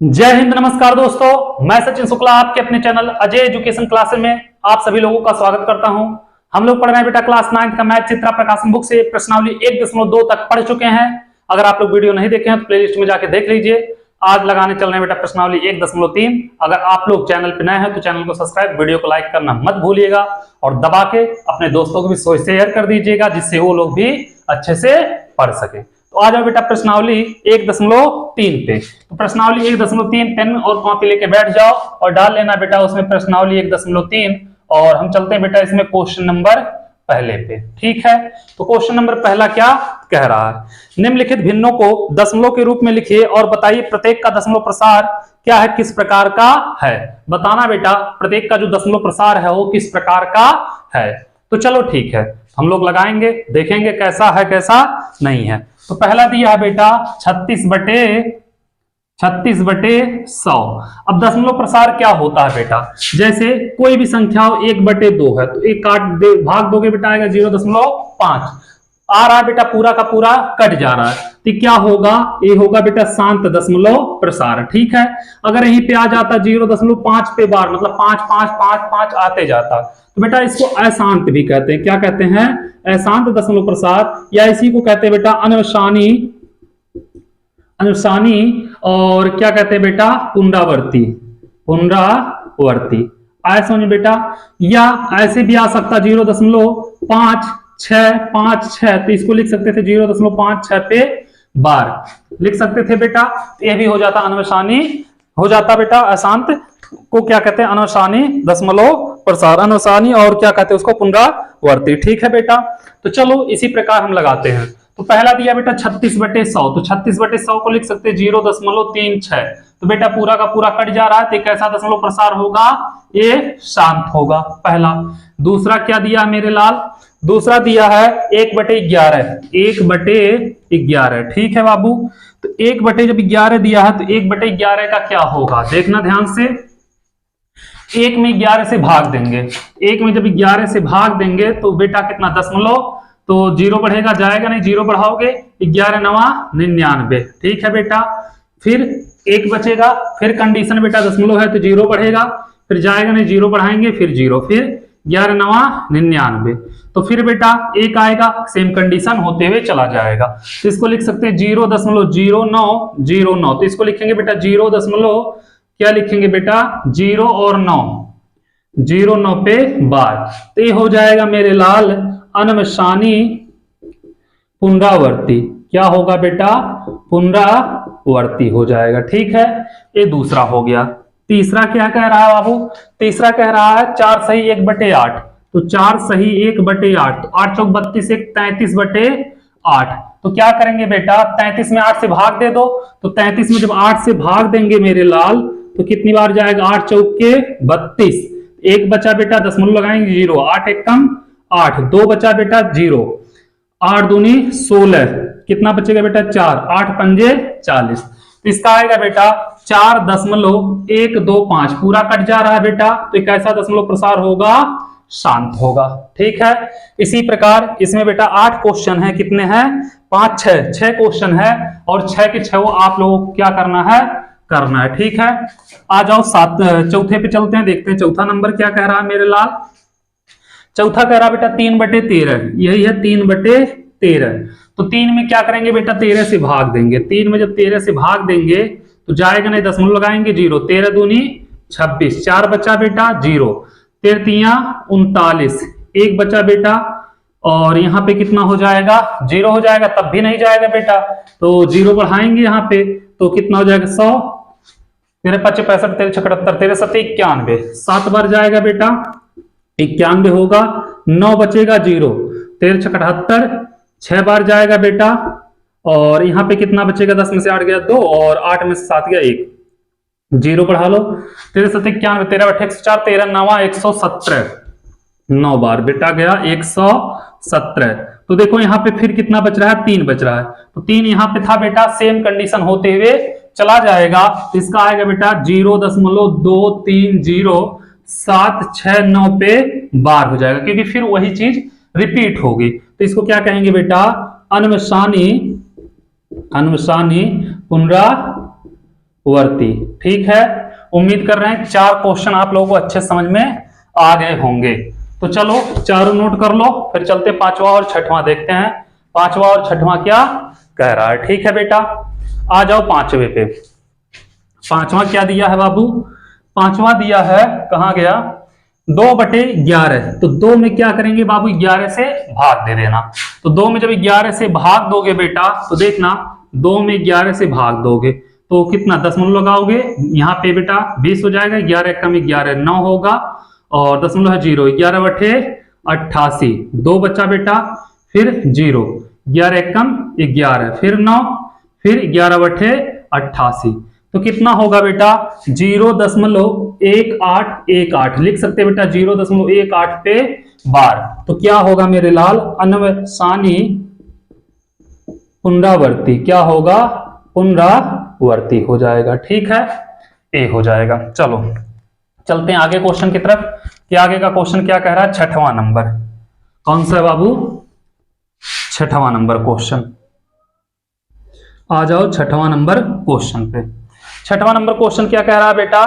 जय हिंद, नमस्कार दोस्तों। मैं सचिन शुक्ला आपके अपने चैनल अजय एजुकेशन क्लासेस में आप सभी लोगों का स्वागत करता हूं। हम लोग पढ़ रहे हैं बेटा क्लास 9 का मैथ चित्रा प्रकाशन बुक से प्रश्नावली 1.2 तक पढ़ चुके हैं। अगर आप लोग वीडियो नहीं देखे हैं तो प्लेलिस्ट में जाके देख लीजिए। आज लगाने चल रहे हैं बेटा प्रश्नावली 1.3। अगर आप लोग चैनल पर नए हैं तो चैनल को सब्सक्राइब, वीडियो को लाइक करना मत भूलिएगा और दबा के अपने दोस्तों को भी शेयर कर दीजिएगा, जिससे वो लोग भी अच्छे से पढ़ सके। तो आ जाओ बेटा प्रश्नावली 1.3 पे। तो प्रश्नावली 1.3 पेन और कॉपी लेके बैठ जाओ और डाल लेना बेटा उसमें प्रश्नावली 1.3। और हम चलते हैं बेटा इसमें क्वेश्चन नंबर पहले पे। ठीक है, तो क्वेश्चन नंबर पहला क्या कह रहा है, निम्नलिखित भिन्नों को दशमलव के रूप में लिखिए और बताइए प्रत्येक का दशमलव प्रसार क्या है, किस प्रकार का है। बताना बेटा प्रत्येक का जो दशमलव प्रसार है वो किस प्रकार का है। तो चलो ठीक है, हम लोग लगाएंगे, देखेंगे कैसा है कैसा नहीं है। तो पहला दिया है बेटा 36/100। अब दशमलव प्रसार क्या होता है बेटा, जैसे कोई भी संख्या 1/2 है तो एक काट दे, भाग दोगे बेटा आएगा 0.5 आ रहा है बेटा, पूरा का पूरा कट जा रहा है तो क्या होगा, ये होगा बेटा शांत दशमलव प्रसार। ठीक है, अगर यहीं पे आ जाता 0.5 पे बार मतलब 5 5 5 5 आते जाता तो बेटा इसको अशांत भी कहते हैं। क्या कहते हैं, अशांत दशमलव प्रसार, या इसी को कहते हैं बेटा अनुसानी और क्या कहते हैं बेटा पुनरावर्ती। आए समझ बेटा, या ऐसे भी आ सकता 0.5656, तो इसको लिख सकते थे 0.56 पे बार लिख सकते थे बेटा। ये भी हो जाता अनुसानी, हो जाता बेटा अशांत को क्या कहते हैं अनुसानी दशमलव प्रसार, अनुसानी और क्या कहते हैं उसको पुनरावर्ती। ठीक है बेटा, तो चलो इसी प्रकार हम लगाते हैं। तो पहला दिया बेटा 36/100, तो 36/100 को लिख सकते हैं 0.36। तो बेटा पूरा का पूरा कट जा रहा है तो कैसा दशमलव प्रसार होगा, ये शांत होगा पहला। दूसरा क्या दिया मेरे लाल, दूसरा दिया है 1/11। ठीक है बाबू, तो 1/11 दिया है तो 1/11 का क्या होगा, देखना ध्यान से। 1 में 11 से भाग देंगे, 1 में जब 11 से भाग देंगे तो बेटा कितना दशमलव, तो 0 बढ़ेगा, जाएगा नहीं, 0 बढ़ाओगे 11 9 99। ठीक है बेटा, फिर 1 बचेगा, फिर कंडीशन बेटा दशमलव है तो 0 बढ़ेगा, फिर जाएगा नहीं, 0 बढ़ाएंगे फिर 0, फिर 11 9 99। तो फिर बेटा 1 आएगा, सेम कंडीशन होते हुए चला जाएगा, तो इसको लिख सकते हैं 0.0909। तो इसको लिखेंगे बेटा 0. क्या लिखेंगे बेटा 0 और 9 पे बार, तो ये हो जाएगा मेरे लाल अनुसानी पुनरावर्ती। क्या होगा बेटा, पुनरावर्ती हो जाएगा। ठीक है, ये दूसरा हो गया। तीसरा क्या कह रहा है बाबू, तीसरा कह रहा है 4 सही 1/8। तो 4 सही 1/8, तो 8 चौक 32 1 33/8। तो क्या करेंगे बेटा 33 में 8 से भाग दे दो, तो 33 में जब 8 से भाग देंगे मेरे लाल तो कितनी बार जाएगा, 8 चौक के 32, 1 बचा बेटा दशमलव लगाएंगे 0, 8 1 कम 8, 2 बचा बेटा 0, 8 दूनी 16, कितना बचेगा बेटा 4, 8 पंजे 40। तो इसका आएगा बेटा 4.125, पूरा कट जा रहा है बेटा, तो एक ऐसा दशमलव प्रसार होगा, शांत होगा। ठीक है, इसी प्रकार इसमें बेटा 8 क्वेश्चन है, कितने हैं 5 6 क्वेश्चन है, और 6 के 6 आप लोगों को क्या करना है। ठीक है, आ जाओ चौथे पे चलते हैं, देखते हैं चौथा नंबर क्या कह रहा है मेरे लाल। चौथा कह रहा बेटा 3/13, यही है 3/13। तो 3 में क्या करेंगे बेटा 13 से भाग देंगे, 3 में जब 13 से भाग देंगे तो जाएगा नहीं, दशमलव लगाएंगे 0, 13 दूनी 26, 4 बचा बेटा 0, 13 3 39, 1 बचा बेटा, और यहाँ पे कितना हो जाएगा 0 हो जाएगा, तब भी नहीं जाएगा बेटा, तो 0 बढ़ाएंगे यहाँ पे तो कितना हो जाएगा 100, 13 5 65, 13 76, 13 7 91, 7 बार जाएगा बेटा 91 होगा, 9 बचेगा 0, 13 76, 6 बार जाएगा बेटा, और यहाँ पे कितना बचेगा, 10 में से 8 गया 2 और 8 में से 7 गया 1, 0 बढ़ा लो, 13 7 91, 13 8 104, 13 9 117, 9 बार बेटा गया 117। तो देखो यहाँ पे फिर कितना बच रहा है, 3 बच रहा है, तो 3 यहाँ पे था बेटा, सेम कंडीशन होते हुए चला जाएगा, तो इसका आएगा बेटा 0.230769 पे बार हो जाएगा, क्योंकि फिर वही चीज रिपीट होगी। तो इसको क्या कहेंगे बेटा अनुसानी पुनरा वर्ती। ठीक है, उम्मीद कर रहे हैं 4 क्वेश्चन आप लोगों को अच्छे समझ में आ गए होंगे। तो चलो चारों नोट कर लो, फिर चलते 5वां और 6वां देखते हैं 5वां और 6वां क्या कह रहा है। ठीक है बेटा, आ जाओ 5वें पे। 5वां क्या दिया है बाबू? 5वां दिया है, कहां गया, 2/11। तो 2 में क्या करेंगे बाबू, 11 से भाग दे देना। तो 2 में जब 11 से भाग दोगे बेटा, तो देखना 2 में 11 से भाग दोगे तो कितना दशमलव लगाओगे, यहाँ पे बेटा 20 हो जाएगा, 11 कम 11 9 होगा, और दशमलव है 0, 11/88, 2 बचा बेटा, फिर 0, 11 कम 11, फिर 9, फिर 11/88। तो कितना होगा बेटा, 0.1818 लिख सकते हैं बेटा, 0.18 पे बार। तो क्या होगा मेरे लाल, अनवसानी पुनरावर्ती, क्या होगा, पुनरावर्ती हो जाएगा। ठीक है, ए हो जाएगा। चलो चलते हैं आगे क्वेश्चन की तरफ कि आगे का क्वेश्चन क्या कह रहा है। 6वां नंबर कौन सा है बाबू, 6वां नंबर क्वेश्चन। आ जाओ 6वां नंबर क्वेश्चन पे। 6वां नंबर क्वेश्चन क्या कह रहा है बेटा,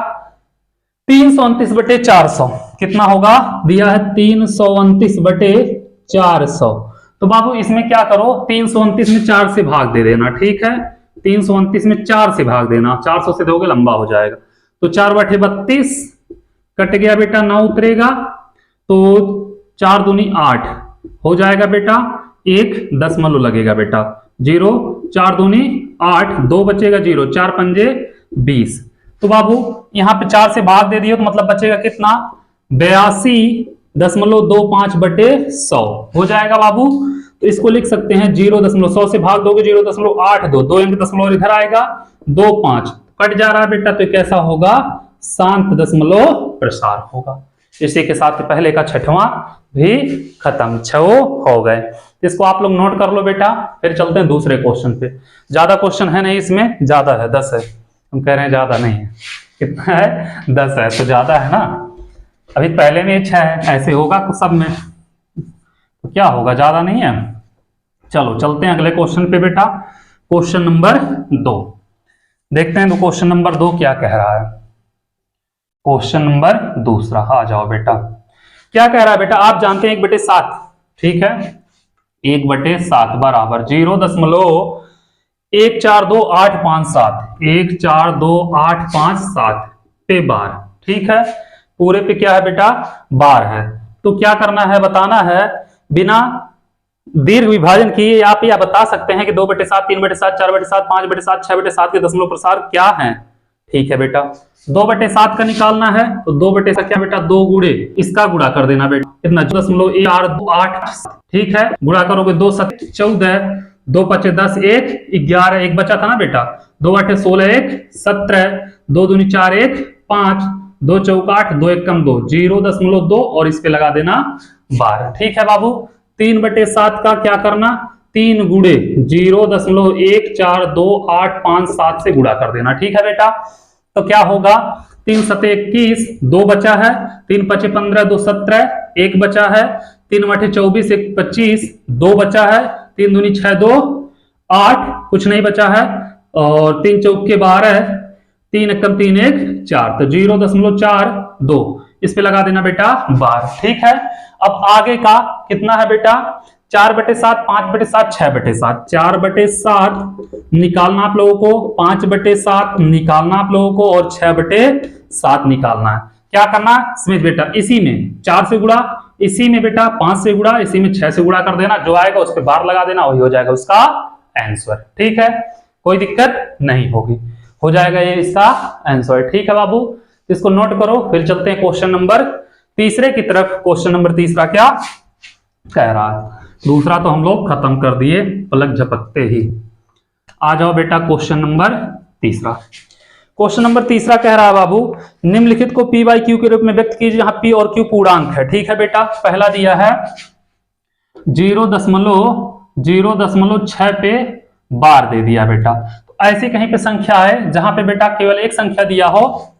329/400 कितना होगा, दिया है 329/400। तो बाबू इसमें क्या करो, 329 में 4 से भाग दे देना। ठीक है, 329 में 4 से भाग देना, 400 से दोगे लंबा हो जाएगा। तो 4/32 कट गया बेटा, 9 उतरेगा, तो 4 दूनी 8 हो जाएगा बेटा, 1 दशमलव लगेगा बेटा, 0, 4 दूनी 8, 2 बचेगा 0, 4 पंजे 20। तो बाबू यहां पे 4 से भाग दे दियो तो मतलब बचेगा कितना, 82.25/100 हो जाएगा बाबू। तो इसको लिख सकते हैं 0.100 से भाग दोगे 0.82, 2 अंक दशमलव इधर आएगा, 2 5 कट जा रहा है बेटा, तो कैसा होगा, शांत दशमलव प्रसार होगा। इसी के साथ पहले का 6वां भी खत्म, 6 हो गए। इसको आप लोग नोट कर लो बेटा, फिर चलते हैं दूसरे क्वेश्चन पे। ज्यादा क्वेश्चन है नहीं इसमें, ज्यादा है 10 है, हम कह रहे हैं ज्यादा नहीं है, कितना है 10 है, तो ज्यादा है ना, अभी पहले में 6 है, ऐसे होगा कुछ सब में, तो क्या होगा, ज्यादा नहीं है। चलो चलते हैं अगले क्वेश्चन पे बेटा, क्वेश्चन नंबर 2 देखते हैं। तो क्वेश्चन नंबर 2 क्या कह रहा है, क्वेश्चन नंबर दूसरा। आ जाओ बेटा, क्या कह रहा है बेटा, आप जानते हैं 1/7, ठीक है, 1/7 बराबर 0.142857, 142857 पे बार। ठीक है, पूरे पे क्या है बेटा, बार है। तो क्या करना है, बताना है, बिना दीर्घ विभाजन किए आप या बता सकते हैं कि 2/7, 3/7, 4/7, 5/7, 6/7 के दशमलव प्रसार क्या है। ठीक है बेटा, 2/7 का निकालना है, तो 2/7 क्या बेटा, 2 गुणे इसका गुणा कर देना बेटा, कितना 0.428। ठीक है, गुणा करोगे 2 7 14, 2 5 10, 1 11, 1 बचा था ना बेटा, 2 8 16, 1 17, 2 दूनी 4, 1 5, 2 चौका 8, 2 1 कम 2, 0.2 और इस पे लगा देना 12। ठीक है बाबू, 3/7 का क्या करना, 3 गुणे 0.142857 से गुणा कर देना। ठीक है बेटा, तो क्या होगा, 3 7 21, 2 बचा है, 3 5 15, 2 17, 1 बचा है, 3 8 24, 1 25, 2 बचा है, 3 दूनी 6, 2 8, कुछ नहीं बचा है, और 3 चौके 12, 3 एकम 3 1 4, तो 0.42 इस पे लगा देना बेटा 12। ठीक है, अब आगे का कितना है बेटा, 4/7, 5/7, 6/7, 4/7 निकालना आप लोगों को, 5/7 निकालना आप लोगों को, और 6/7 निकालना है। क्या करना इसमें बेटा, इसी में 4 से गुणा, इसी में बेटा 5 से गुणा, इसी में 6 से गुणा कर देना, जो आएगा उस पर बार लगा देना, वही हो जाएगा उसका आंसर। ठीक है, कोई दिक्कत नहीं होगी, हो जाएगा ये इसका आंसर। ठीक है बाबू, इसको नोट करो, फिर चलते हैं क्वेश्चन नंबर तीसरे की तरफ। क्वेश्चन नंबर तीसरा क्या कह रहा है, दूसरा तो हम लोग खत्म कर दिए पलक झपकते ही। आ जाओ बेटा क्वेश्चन नंबर तीसरा। क्वेश्चन नंबर तीसरा कह रहा है बाबू, निम्नलिखित को P बाई Q के रूप में व्यक्त कीजिए, जहां P और Q पूर्णांक है। ठीक है बेटा, पहला दिया है 0.06 पे बार दे दिया बेटा। तो ऐसी कहीं पे संख्या है जहां पे बेटा केवल एक संख्या दिया हो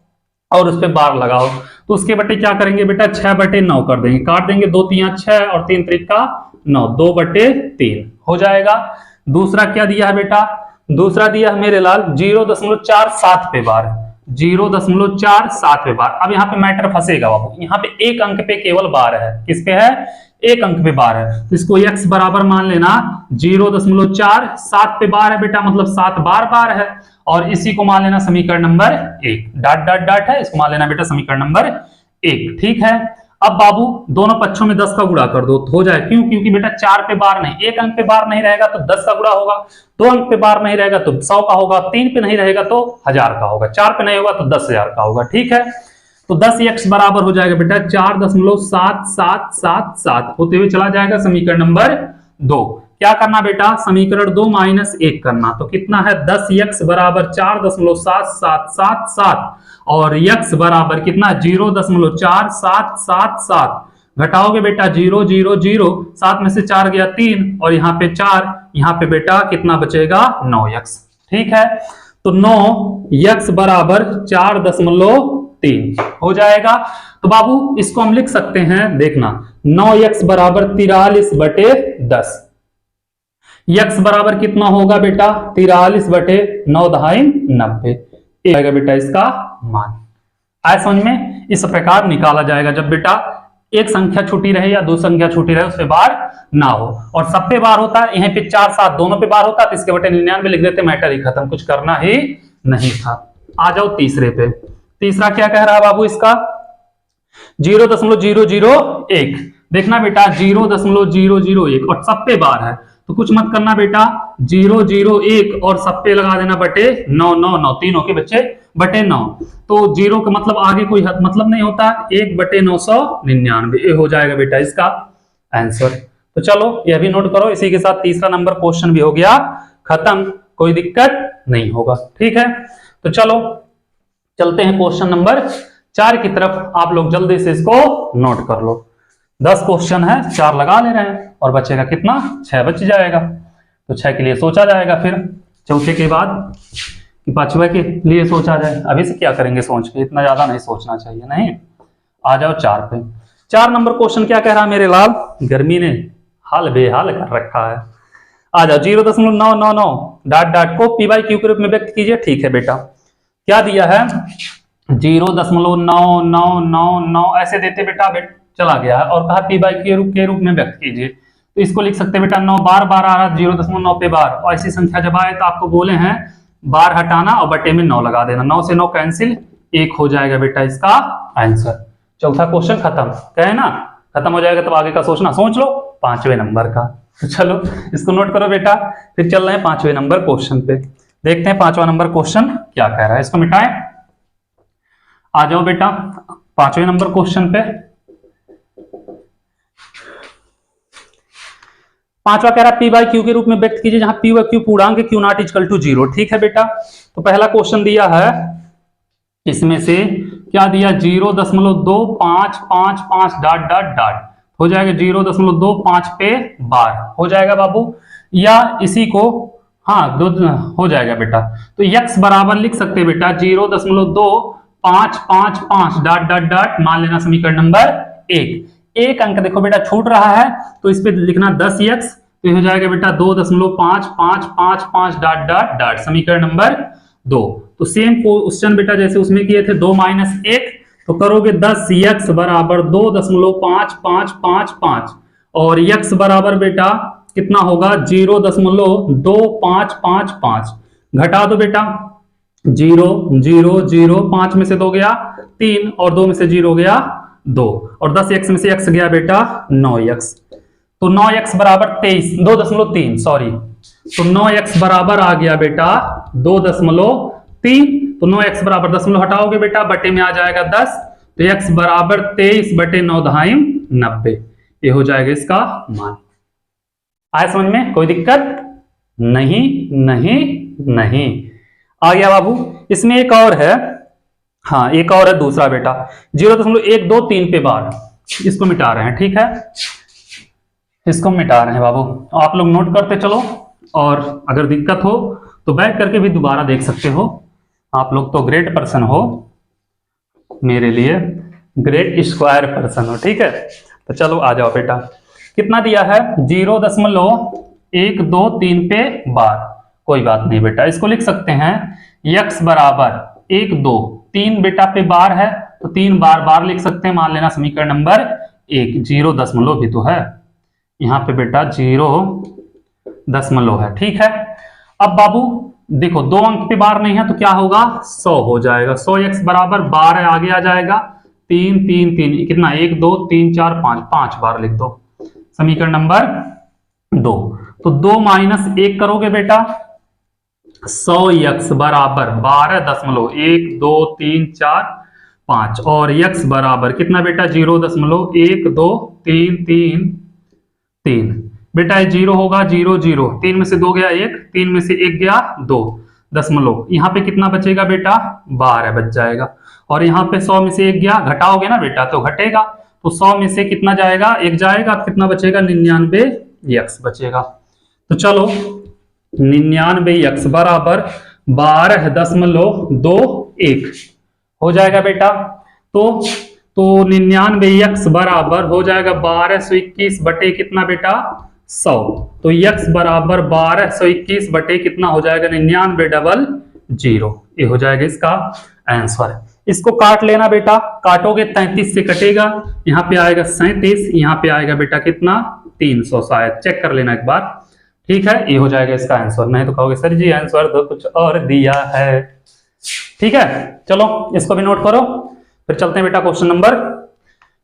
और उस पे बार लगाओ, तो उसके बटे क्या करेंगे बेटा, 6/9 कर देंगे, काट देंगे, 2 3 6 और 3 3 9, 2/3 हो जाएगा। दूसरा क्या दिया है बेटा, दूसरा दिया है मेरे लाल 0.47 पे बार, 0.47 पे बार। अब यहाँ पे मैटर फंसेगा बाबू, यहाँ पे एक अंक पे केवल बार है, किस पे है, एक अंक पे बार है, तो इसको x बराबर मान लेना 0.47 पे बार है बेटा, मतलब 7 बार बार है, और इसी को मान लेना समीकरण नंबर 1, डाट डाट डाट है, इसको मान लेना बेटा समीकरण नंबर 1, ठीक है। अब बाबू दोनों पक्षों में 10 का गुणा कर दो तो हो जाए, क्यों, क्योंकि बेटा 4 पे बार नहीं, एक अंक पे बार नहीं रहेगा तो 10 का गुणा होगा, 2 अंक पे बार नहीं रहेगा तो 100 का होगा, 3 पे नहीं रहेगा तो 1000 का होगा, 4 पे नहीं होगा तो 10,000 का होगा, ठीक है। तो 10x बराबर हो जाएगा बेटा 4.7777 होते हुए चला जाएगा समीकरण नंबर 2। क्या करना बेटा, समीकरण 2 माइनस 1 करना, तो कितना है 10x बराबर 4.7777 और x बराबर कितना 0.4777, घटाओगे बेटा 0 0 0, 7 में से 4 गया 3 और यहाँ पे 4, यहाँ पे बेटा कितना बचेगा 9x, ठीक है। तो 9x बराबर 4.3 हो जाएगा। तो बाबू इसको हम लिख सकते हैं, देखना 9x बराबर 43/10, x बराबर कितना होगा बेटा 43/9 90 आएगा बेटा इसका मान। आए समझ में, इस प्रकार निकाला जाएगा जब बेटा एक संख्या छुट्टी रहे या दो संख्या छुट्टी रहे, उस पे बार ना हो, और सब पे बार होता है, यहाँ पे 4 7 दोनों पे बार होता है, तो इसके बटे 99 लिख देते, मैटर ही खत्म, कुछ करना ही नहीं था। आ जाओ तीसरे पे, तीसरा क्या कह रहा है बाबू इसका 0.001, देखना बेटा 0.001 और सब पे बार है, तो कुछ मत करना बेटा 001 और सब पे लगा देना बटे 999, तीनों के बच्चे बटे 9, तो 0 का मतलब आगे कोई मतलब नहीं होता, 1/999 ये हो जाएगा बेटा इसका आंसर। तो चलो यह भी नोट करो, इसी के साथ तीसरा नंबर क्वेश्चन भी हो गया खत्म, कोई दिक्कत नहीं होगा, ठीक है। तो चलो चलते हैं क्वेश्चन नंबर 4 की तरफ, आप लोग जल्दी से इसको नोट कर लो। 10 क्वेश्चन है, 4 लगा ले रहे हैं और बचेगा कितना 6 बच जाएगा, तो 6 के लिए सोचा जाएगा, फिर चौथे के बाद कि 5वें के लिए सोचा जाए। अभी से क्या करेंगे सोच के, इतना ज्यादा नहीं सोचना चाहिए, नहीं। आ जाओ 4 पे। 4 नंबर क्वेश्चन क्या कह रहा है मेरे लाल, गर्मी ने हाल बेहाल कर रखा है। आ जाओ 0.999 डाट डाट को पी बाई क्यू के रूप में व्यक्त कीजिए, ठीक है बेटा। क्या दिया है 0.9999 ऐसे देते बेटा चला गया है, और कहा पी बाई के रूप में व्यक्त कीजिए, तो इसको लिख सकते बेटा 9 बार बार आ रहा 0.9 पे बार, और ऐसी संख्या जब आए तो आपको बोले हैं बार हटाना और बटे में 9 लगा देना, 9 से 9 कैंसिल, 1 हो जाएगा बेटा इसका आंसर। चौथा क्वेश्चन खत्म, कहे ना खत्म हो जाएगा, तब आगे का सोचना सोच लो 5वें नंबर का। तो चलो इसको नोट करो बेटा, फिर चल रहे हैं 5वें नंबर क्वेश्चन पे, देखते हैं 5वां नंबर क्वेश्चन क्या कह रहा है, इसको मिटाएं। आ जाओ बेटा 5वें नंबर क्वेश्चन पे। 5वां कह रहा है पी बाई क्यू के रूप में व्यक्त कीजिए, जहां पी व क्यू पूर्णांक क्यू नॉट इक्वल टू 0, ठीक है बेटा। तो पहला क्वेश्चन दिया है, इसमें से क्या दिया 0.2555 डाट डाट डाट, हो जाएगा 0.25 पे बार हो जाएगा बाबू, या इसी को हाँ हो जाएगा बेटा। तो x बराबर लिख सकते हैं बेटा 0.2555 डाट डाट डाट, मान लेना समीकरण नंबर 1, एक अंक देखो बेटा छूट रहा है, तो इस पे लिखना 10x, तो हो जाएगा बेटा 2.5555 डाट डाट डाट, समीकरण नंबर 2। तो सेम क्वेश्चन बेटा जैसे उसमें किए थे 2 माइनस 1, तो करोगे 10x बराबर 2.5555 और x बराबर बेटा कितना होगा 0.2555, घटा दो बेटा 0 0 0, 5 में से 2 गया 3 और 2 में से 0 गया 2, और 10x में से x गया बेटा 9x, तो 9x बराबर 2.3 सॉरी, तो 9x बराबर आ गया बेटा 2.3, तो 9x बराबर 10 हटाओगे बेटा बटे में आ जाएगा 10, तो x बराबर 23/9 ये हो जाएगा इसका मान। आए समझ में, कोई दिक्कत नहीं नहीं नहीं। आ गया बाबू, इसमें एक और है, हाँ एक और है दूसरा बेटा 0.123 पे बार, इसको मिटा रहे हैं, ठीक है, इसको मिटा रहे हैं बाबू, आप लोग नोट करते चलो, और अगर दिक्कत हो तो बैक करके भी दोबारा देख सकते हो, आप लोग तो ग्रेट पर्सन हो, मेरे लिए ग्रेट स्क्वायर पर्सन हो, ठीक है। तो चलो आ जाओ बेटा, कितना दिया है 0.123 पे बार, कोई बात नहीं बेटा, इसको लिख सकते हैं x बराबर 1 2 3 बेटा पे बार है तो 3 बार बार लिख सकते हैं। मान लेना समीकरण नंबर 1 0 भी तो है यहाँ पे बेटा 0 है, ठीक है। अब बाबू देखो 2 अंक पे बार नहीं है तो क्या होगा 100 हो जाएगा। 100x बराबर 12 आगे आ जाएगा 3 3 3 कितना 1 2 3 4 5 5 बार लिख दो समीकरण नंबर 2। तो 2 माइनस 1 करोगे बेटा 100x बराबर 12.1 2 3 4 5 और x बराबर कितना बेटा 0.1 2 3 3 3 बेटा ये 0 होगा 0 0 3 में से 2 गया 1 3 में से 1 गया 2 दशमलव यहाँ पे कितना बचेगा बेटा 12 बच जाएगा। और यहाँ पे 100 में से 1 गया घटाओगे ना बेटा तो घटेगा तो 100 में से कितना जाएगा 1 जाएगा तो कितना बचेगा 99x बचेगा। तो चलो 99x बराबर 12.21 हो जाएगा बेटा। तो 99x बराबर हो जाएगा 1221 बटे कितना बेटा 100। तो x बराबर 1221 बटे कितना हो जाएगा 9900। ये हो जाएगा इसका आंसर। इसको काट लेना बेटा, काटोगे 33 से कटेगा, यहाँ पे आएगा 37, यहाँ पे आएगा बेटा कितना 300 शायद, चेक कर लेना एक बार, ठीक है। ये हो जाएगा इसका आंसर। नहीं तो कहोगे सर जी आंसर तो कुछ और दिया है, ठीक है। चलो इसको भी नोट करो, फिर चलते हैं बेटा क्वेश्चन नंबर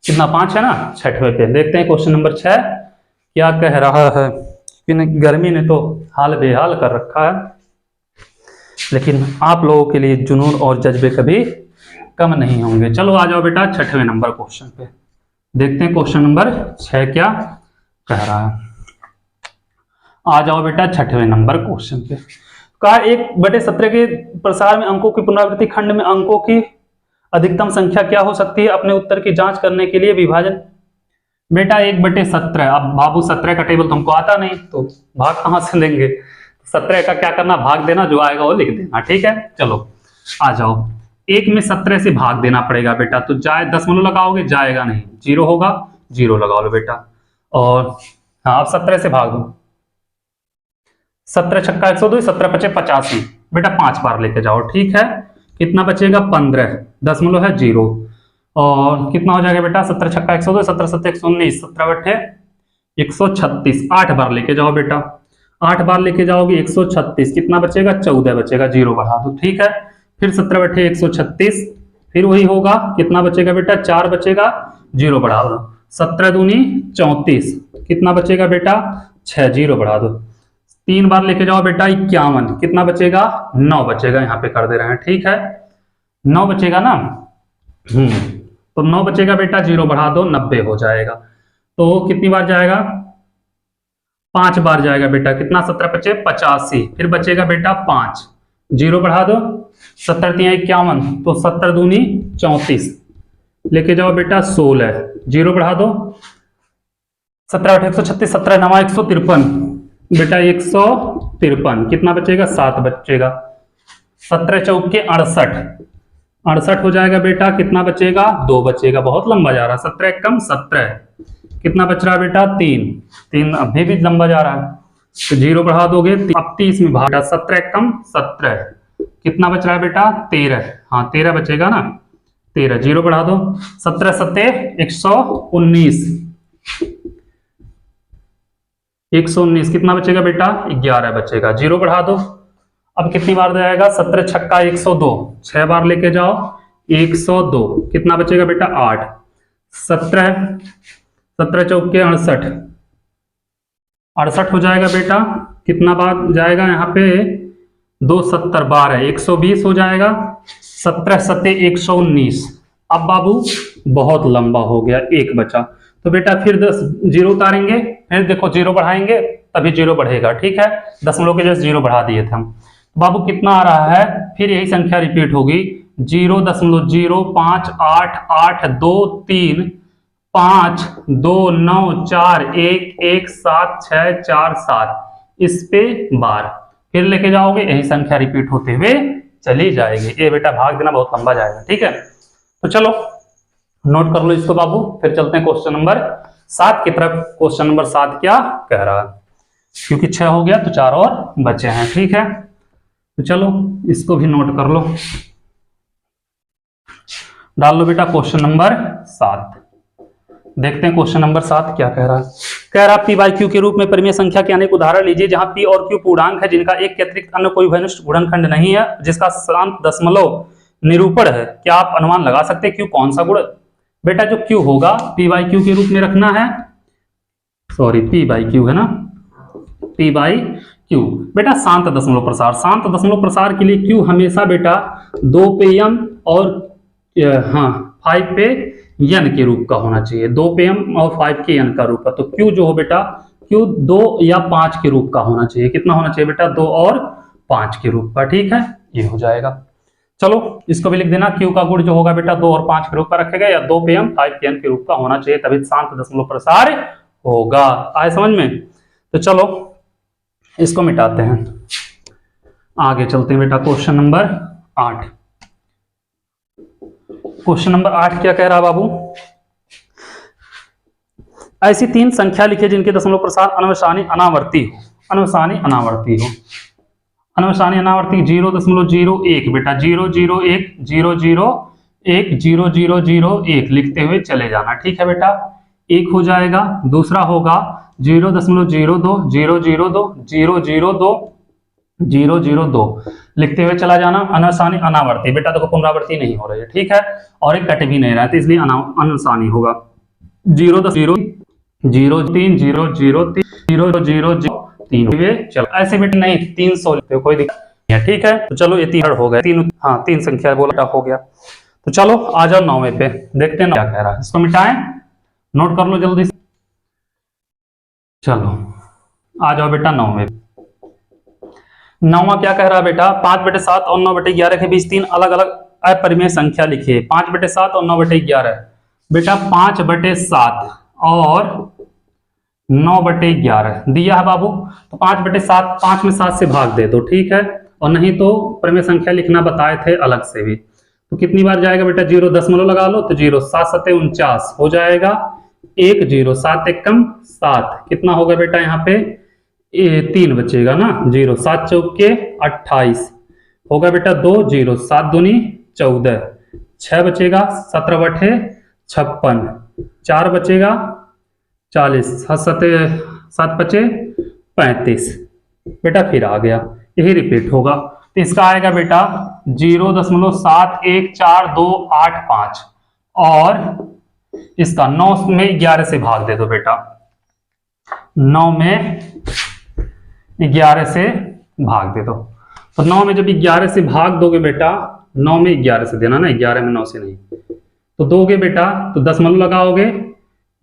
कितना 5 है ना 6वें पे। देखते हैं क्वेश्चन नंबर 6 क्या कह रहा है। गर्मी ने तो हाल बेहाल कर रखा है, लेकिन आप लोगों के लिए जुनून और जज्बे कभी कम नहीं होंगे। चलो आ जाओ बेटा 6वें नंबर क्वेश्चन पे, देखते हैं क्वेश्चन नंबर 6 क्या कह रहा है। आ जाओ बेटा 6वें नंबर क्वेश्चन पे। कहा 1/17 के प्रसार में अंकों की पुनरावृत्ति खंड में अंकों की अधिकतम संख्या क्या हो सकती है। अपने उत्तर की जांच करने के लिए विभाजन। बेटा 1/17, अब बाबू 17 का टेबल तुमको आता नहीं तो भाग कहां से लेंगे। 17 का क्या करना, भाग देना, जो आएगा वो लिख देना, ठीक है। चलो आ जाओ, 1 में 17 से भाग देना पड़ेगा बेटा, तो जाए दशमलव लगाओगे जाएगा नहीं, 0 होगा 0 लगा लो बेटा। और हाँ अब 17 से भाग दो, 17 छक्का 102, 17 पचे 85 बेटा 5 बार लेके जाओ, ठीक है। कितना बचेगा 15, दशमलव है 0 और कितना हो जाएगा बेटा 17 छक्का 102, 17 सत्ते 119, 17 बटे 136, 8 बार लेके जाओ बेटा, 8 बार लेके जाओगे 136, कितना बचेगा 14 बचेगा, 0 बढ़ा दो, ठीक है। फिर 17 बटे 136, फिर वही होगा, कितना बचेगा बेटा 4 बचेगा, 0 बढ़ा दो, 17 दूनी 34, कितना बचेगा बेटा 6, 0 बढ़ा दो, 3 बार लेके जाओ बेटा 51, कितना बचेगा 9 बचेगा, यहाँ पे कर दे रहे हैं, ठीक है 9 बचेगा ना। तो 9 बचेगा बेटा, 0 बढ़ा दो 90 हो जाएगा। तो कितनी बार जाएगा 5 बार जाएगा बेटा, कितना 17 बचे 85, फिर बचेगा बेटा 5, 0 बढ़ा दो, 17 3 51, तो 17 दूनी 34 लेके जाओ बेटा 16, 0 बढ़ा दो, 17 बटे 136, 17 9 153 बेटा 153, कितना बचेगा 7 बचेगा, 17 चौके 68 हो जाएगा बेटा, कितना बचेगा 2 बचेगा, बहुत लंबा जा रहा है, 17 कम 17, कितना बच रहा है बेटा 3 अभी भी लंबा जा रहा है, तो 0 बढ़ा दोगे, अब 30 में भागा, 17 कम 17, कितना बच रहा है बेटा 13, हाँ 13 बचेगा ना, 13, 0 बढ़ा दो, 17 सत्ते 119, कितना बचेगा बेटा 11 बचेगा, 0 बढ़ा दो। अब कितनी बार जाएगा 17 छक्का 102, 6 बार लेके जाओ 102, कितना बचेगा बेटा 8, 17 चौके 68 हो जाएगा बेटा, कितना बार जाएगा यहाँ पे 2 70 12 120 हो जाएगा, 17 सत्ते 119। अब बाबू बहुत लंबा हो गया, 1 बचा, तो बेटा फिर 0 उतारेंगे, फिर देखो 0 बढ़ाएंगे तभी 0 बढ़ेगा, ठीक है, दशमलव के जैसे 0 बढ़ा दिए थे हम। बाबू कितना आ रहा है, फिर यही संख्या रिपीट होगी, 0.05882 5 2 9 4 1 1 7 6 4 7, इस पे बार फिर लेके जाओगे, यही संख्या रिपीट होते हुए चली जाएगी। ये बेटा भाग देना बहुत लंबा जाएगा, ठीक है। तो चलो नोट कर लो इसको बाबू, फिर चलते हैं क्वेश्चन नंबर 7 की तरफ। क्वेश्चन नंबर 7 क्या कह रहा है। क्योंकि 6 हो गया तो 4 और बचे हैं। ठीक है, तो चलो इसको भी नोट कर लो। डाल लो बेटा क्वेश्चन नंबर 7। देखते हैं क्वेश्चन नंबर 7 क्या कह रहा है। कह रहा पी बाई क्यू के रूप में परिमेय संख्या के अनेक उदाहरण लीजिए जहां पी और क्यू पूर्णांक है जिनका एक के अतिरिक्त अन्य कोई घनिष्ठ गुणनखंड नहीं है, जिसका शांत दशमलव निरूपण है। क्या आप अनुमान लगा सकते हैं क्यू कौन सा गुण? बेटा जो क्यू होगा पी बाई क्यू के रूप में रखना है, सॉरी पी बाई क्यू है ना, पी बाई क्यू। बेटा शांत दशमलव प्रसार, शांत दशमलव प्रसार के लिए क्यू हमेशा बेटा 2 पे m और 5 पे n के रूप का होना चाहिए। 2 पे m और 5 के n का रूप है। तो क्यू जो हो बेटा क्यू 2 या 5 के रूप का होना चाहिए। कितना होना चाहिए बेटा? 2 और 5 के रूप का। ठीक है, ये हो जाएगा। चलो इसको भी लिख देना, क्यू का गुण जो होगा बेटा 2 और 5 के रूप का रखेगा या 2 पे m 5 के n के रूप का होना चाहिए, तभी शांत दशमलव प्रसार होगा। आए समझ में? तो चलो इसको मिटाते हैं, आगे चलते हैं बेटा। Question number 8। क्वेश्चन नंबर 8 क्या कह रहा बाबू? ऐसी 3 संख्या लिखिए जिनके दशमलव प्रसार अनवसानी अनावर्ती हो। अनवसानी अनावर्ती हो, अनवसानी अनावर्ती 0.01 बेटा 001 001 0001 लिखते हुए चले जाना। ठीक है बेटा, एक हो जाएगा। दूसरा होगा 0.02 002 002 002 लिखते हुए चला जाना। अनवसानी अनावर्ती बेटा देखो पुनरावृत्ति नहीं हो रही है। ठीक है, और एक कट भी नहीं रहा है, तो इसलिए अनवसानी होगा 0.0 03 003 003 चलो ऐसे बेटा नहीं 300 लिखते हो, कोई दिक्कत नहीं है। ठीक है, तो चलो ये 3 हो गए, 3 संख्या बोला हो गया। तो चलो आ जाओ 9वें पे, देखते हैं क्या कह रहा है। इसको मिटाएं, नोट कर लो जल्दी से। चलो आ जाओ बेटा 9वें। 9वां क्या कह रहा है बेटा? 5/7 और 9/11 के बीच 3 अलग अलग अपरिमेय संख्या लिखिए। 5/7 और 9/11 बेटा 5/7 और 9/11 दिया है बाबू, तो 5/7 5 में 7 से भाग दे दो। ठीक है, और नहीं तो परिमेय संख्या लिखना बताए थे अलग से भी। तो कितनी बार जाएगा बेटा? 0 दशमलव लगा लो, तो 0 7 7 49 हो जाएगा। 1 0 7 1 7 कितना होगा बेटा? यहाँ पे 3 बचेगा ना, 0 7 चौके 28 होगा बेटा। 2 0 7 दूनी 14 6 बचेगा, 17 बटे 56 4 बचेगा 40 7 बचे 35 बेटा, फिर आ गया, यही रिपीट होगा। तो इसका आएगा बेटा 0.714285 और इसका 9 में 11 से भाग दे दो बेटा। 9 में 11 से भाग दे दो, तो 9 में जब 11 से भाग दोगे बेटा, 9 में 11 से देना ना, 11 में 9 से नहीं, तो दोगे बेटा तो दशमलव लगाओगे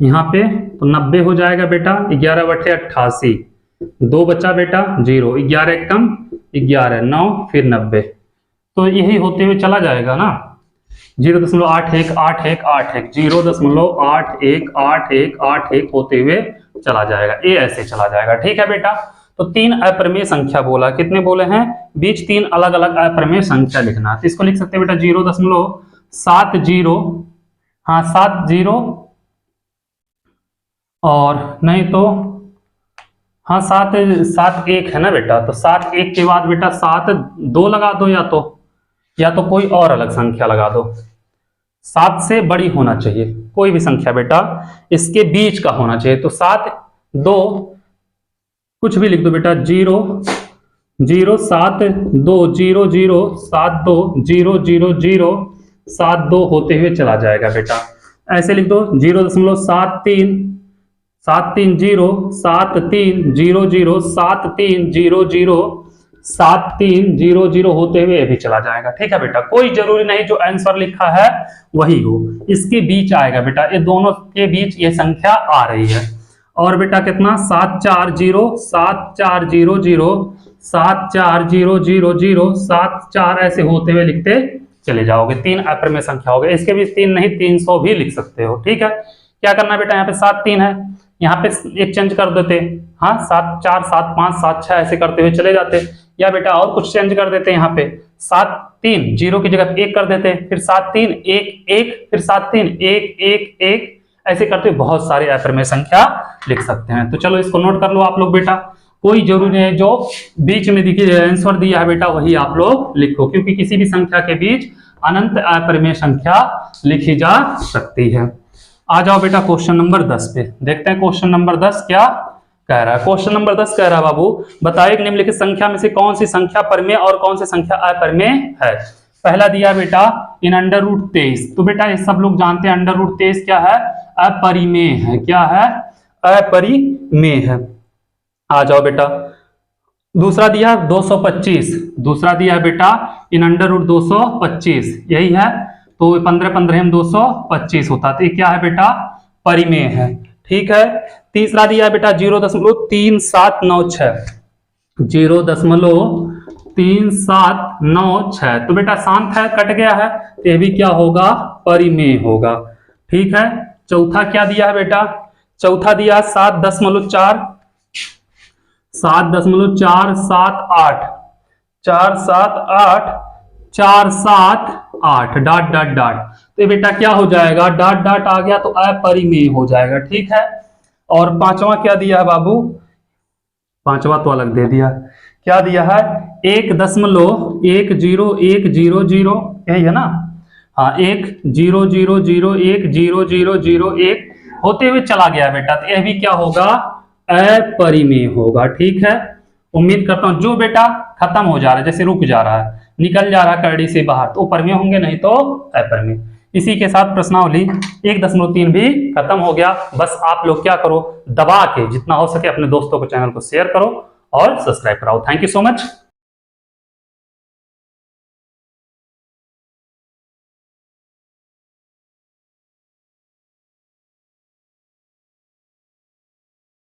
यहाँ पे तो 90 हो जाएगा बेटा। 11 बटे 88 2 बचा बेटा 0, 11 कम 11 9 फिर 90, तो यही होते हुए चला जाएगा ना। 0.818181 0.818181 होते हुए चला जाएगा, ये ऐसे चला जाएगा। ठीक है बेटा, तो 3 अपरिमेय संख्या बोला, कितने बोले हैं? बीच 3 अलग अलग अपरिमेय संख्या लिखना। तो इसको लिख सकते हैं बेटा 0.70 हाँ 70 और नहीं तो हाँ 7 1 है ना बेटा, तो 7 1 के बाद बेटा 7 2 लगा दो, या तो कोई और अलग संख्या लगा दो। 7 से बड़ी होना चाहिए कोई भी संख्या बेटा, इसके बीच का होना चाहिए। तो 7 2 कुछ भी लिख दो बेटा, 0 0 7 2 0 0 7 2 0 0 0 7 2 होते हुए चला जाएगा बेटा। ऐसे लिख दो 0.73 7 3 0 7 3 0 0 7 3 0 0 7 3 0 0 होते हुए भी चला जाएगा। ठीक है बेटा, कोई जरूरी नहीं जो आंसर लिखा है वही हो, इसके बीच आएगा बेटा, ये दोनों के बीच ये संख्या आ रही है। और बेटा कितना 7 4 0 7 4 0 0 7 4 0 0 0 7 4 ऐसे होते हुए लिखते चले जाओगे। 3 अपरिमेय संख्या हो गए, इसके बीच 3 नहीं 300 भी लिख सकते हो। ठीक है, क्या करना बेटा? यहाँ पे 7 3 है, यहाँ पे एक चेंज कर देते, हाँ 7 4 7 5 7 6 ऐसे करते हुए चले जाते, या बेटा और कुछ चेंज कर देते, यहाँ पे 7 3 0 की जगह 1 कर देते, फिर 7 3 1 1 फिर 7 3 1 1 1 ऐसे करते बहुत सारे अपरिमेय संख्या लिख सकते हैं। तो चलो इसको नोट कर लो आप लोग बेटा। कोई जरूरी नहीं जो बीच में देखिए आंसर दिया है बेटा वही आप लोग लिखो, क्योंकि किसी भी संख्या के बीच अनंत अपरिमेय संख्या लिखी जा सकती है। आ जाओ बेटा क्वेश्चन नंबर 10 पे, देखते हैं क्वेश्चन नंबर 10 क्या कह रहा है। क्वेश्चन नंबर 10 कह रहा है बाबू, बताइए कि निम्नलिखित संख्या में से कौन सी संख्या परिमेय और कौन सी संख्या अपरिमेय है। पहला दिया बेटा इन √23, तो बेटा ये सब लोग जानते हैं √23 क्या है, अपरिमेय है। क्या है, अपरिमेय है। आ जाओ बेटा दूसरा दिया 225, दूसरा दिया है बेटा इन √225, यही है, तो 15 15 225 होता, तो ये क्या है बेटा, परिमेय है। ठीक है। तीसरा दिया है बेटा 0.3796, 0.3796, तो बेटा शांत है, कट गया है, तो ये भी क्या होगा, परिमेय होगा। ठीक है। चौथा क्या दिया है बेटा, चौथा दिया 7.4, 7.478, 478, 478 डॉट डॉट डॉट, तो बेटा क्या हो जाएगा, डॉट डॉट आ गया तो अपरिमेय हो जाएगा। ठीक है। और पांचवा क्या दिया है बाबू, पांचवा तो अलग दे दिया, क्या दिया है, 1.101000, यही है ना, हाँ 1.000100001 होते हुए चला गया बेटा, तो यह भी क्या होगा, अपरिमेय होगा। ठीक है। उम्मीद करता हूं जो बेटा खत्म हो जा रहा है, जैसे रुक जा रहा है, निकल जा रहा है करड़ी से बाहर, तो परिमेय होंगे, नहीं तो अपरिमेय। इसी के साथ प्रश्नावली 1.3 भी खत्म हो गया। बस आप लोग क्या करो, दबा के जितना हो सके अपने दोस्तों को चैनल को शेयर करो और सब्सक्राइब कराओ। Thank you so much.